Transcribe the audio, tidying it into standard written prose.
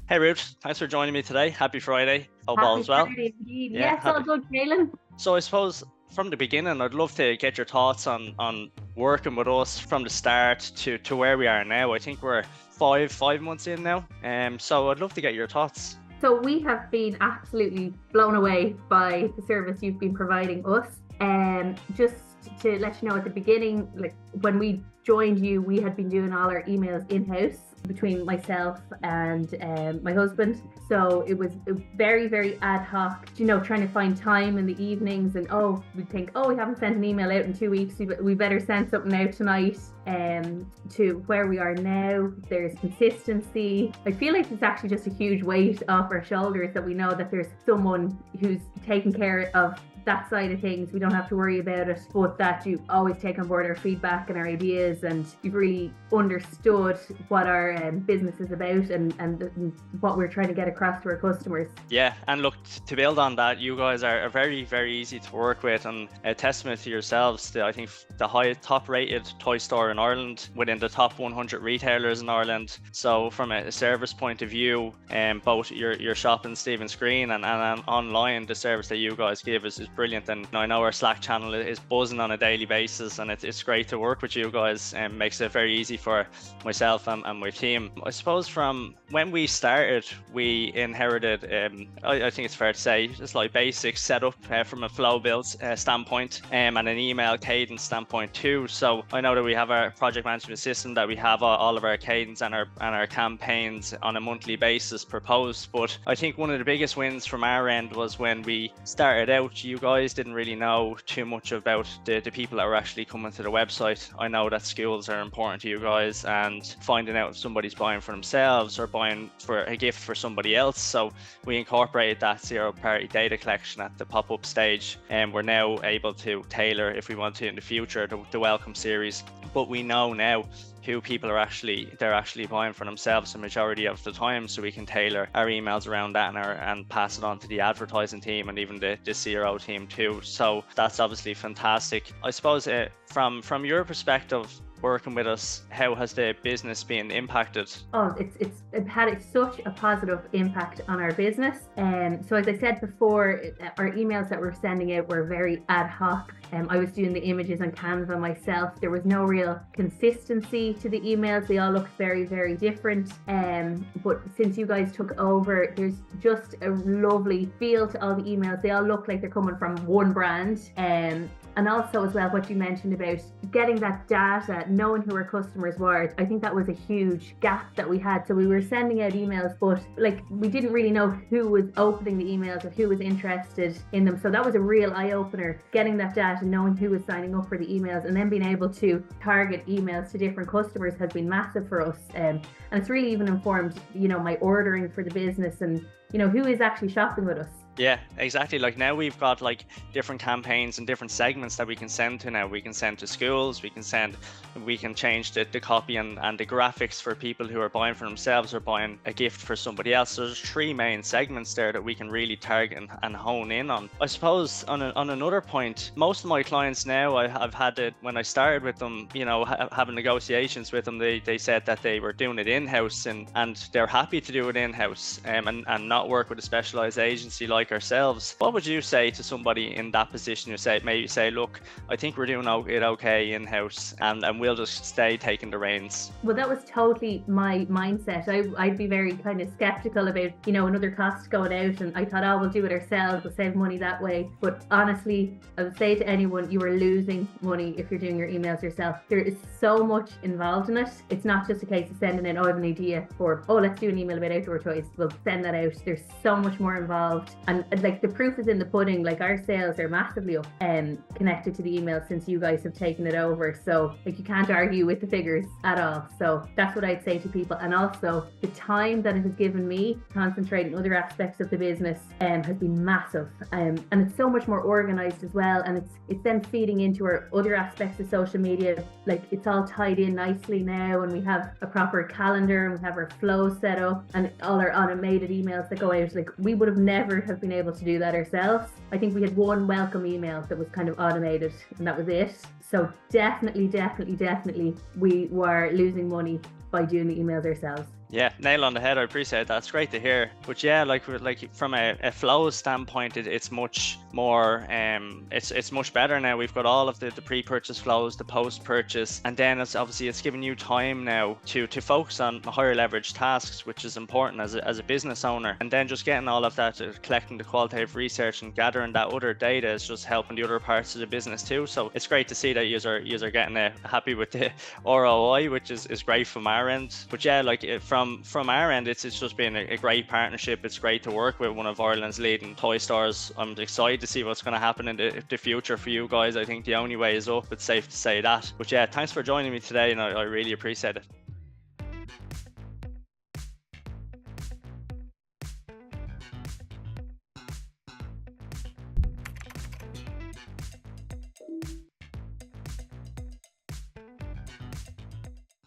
Hey Ruth, thanks for joining me today. Happy Friday. Hope all Happy is well. Friday indeed. Yeah, Yes, all happy. good, Kaylin. So I suppose from the beginning, I'd love to get your thoughts on working with us from the start to where we are now. I think we're five months in now. So I'd love to get your thoughts. So we have been absolutely blown away by the service you've been providing us. Just to let you know, at the beginning, like when we joined you, we had been doing all our emails in-house between myself and my husband. So it was very, very ad hoc, trying to find time in the evenings. And we'd think, we haven't sent an email out in 2 weeks. We better send something out tonight. To where we are now, there's consistency. I feel like it's actually just a huge weight off our shoulders that we know that there's someone who's taking care of that side of things. We don't have to worry about it, but that you always take on board our feedback and our ideas, and you've really understood what our business is about and what we're trying to get across to our customers. Yeah, and look, to build on that, you guys are very, very easy to work with, and a testament to yourselves. I think the top rated toy store in Ireland, within the top 100 retailers in Ireland. So from a service point of view, both your shop in Stephen's Green and online, the service that you guys give is brilliant. And I know our Slack channel is buzzing on a daily basis, and it's great to work with you guys, and makes it very easy for myself and my team. I suppose from when we started, we inherited, I think it's fair to say, just like basic setup from a flow build standpoint, and an email cadence standpoint too. So I know that we have our project management system, that we have all of our cadence and our campaigns on a monthly basis proposed. But I think one of the biggest wins from our end was when we started out. You guys didn't really know too much about the people that were actually coming to the website. I know that schools are important to you guys, and finding out if somebody's buying for themselves or buying for a gift for somebody else. So we incorporated that zero-party data collection at the pop-up stage, and we're now able to tailor, if we want to in the future, the welcome series. But we know now who people are actually buying for themselves the majority of the time, so we can tailor our emails around that and pass it on to the advertising team and even the CRO team too. So that's obviously fantastic. I suppose from your perspective, working with us, how has the business been impacted? It's had such a positive impact on our business. So as I said before, our emails that we're sending out were very ad hoc. I was doing the images on Canva myself. There was no real consistency to the emails. They all looked very, very different. But since you guys took over, there's just a lovely feel to all the emails. They all look like they're coming from one brand. And also as well, what you mentioned about getting that data, knowing who our customers were, I think that was a huge gap that we had. So we were sending out emails, but we didn't really know who was opening the emails or who was interested in them. So that was a real eye-opener, getting that data, knowing who was signing up for the emails, and then being able to target emails to different customers has been massive for us. And it's really even informed, my ordering for the business and, who is actually shopping with us. Yeah, exactly. Like now we've got different campaigns and different segments that we can send to now. We can send to schools, we can change the copy and the graphics for people who are buying for themselves or buying a gift for somebody else. So there's 3 main segments there that we can really target and hone in on. I suppose on another point, most of my clients now, I've had it when I started with them, having negotiations with them, they said that they were doing it in-house and they're happy to do it in-house and not work with a specialized agency like ourselves. What would you say to somebody in that position who maybe say, look, I think we're doing it okay in-house and we'll just stay taking the reins? Well, that was totally my mindset. I'd be very kind of skeptical about, another cost going out, and I thought, we'll do it ourselves, we'll save money that way. But honestly, I would say to anyone, you are losing money if you're doing your emails yourself. There is so much involved in it. It's not just a case of sending in, I have an idea for, let's do an email about outdoor toys. We'll send that out. There's so much more involved. And the proof is in the pudding. Our sales are massively up connected to the emails since you guys have taken it over. So you can't argue with the figures at all. So that's what I'd say to people. And also the time that it has given me concentrating on other aspects of the business has been massive. And it's so much more organized as well. And it's then feeding into our other aspects of social media. It's all tied in nicely now, and we have a proper calendar, and we have our flow set up, and all our automated emails that go out. We would have never have been able to do that ourselves. I think we had one welcome email that was kind of automated, and that was it. So definitely we were losing money by doing the emails ourselves. Yeah, nail on the head. I appreciate that. It's great to hear. But yeah, like from a flow standpoint, it's much more it's much better now. We've got all of the pre-purchase flows, the post-purchase, and then it's giving you time now to focus on higher leverage tasks, which is important as a business owner. And then just getting all of that, collecting the qualitative research and gathering that other data is just helping the other parts of the business too. So it's great to see that you are getting happy with the ROI, which is great from our end. But yeah, like from our end, it's just been a great partnership. It's great to work with one of Ireland's leading toy stores. I'm excited to see what's going to happen in the future for you guys. I think the only way is up. It's safe to say that. But yeah, thanks for joining me today, and I really appreciate it.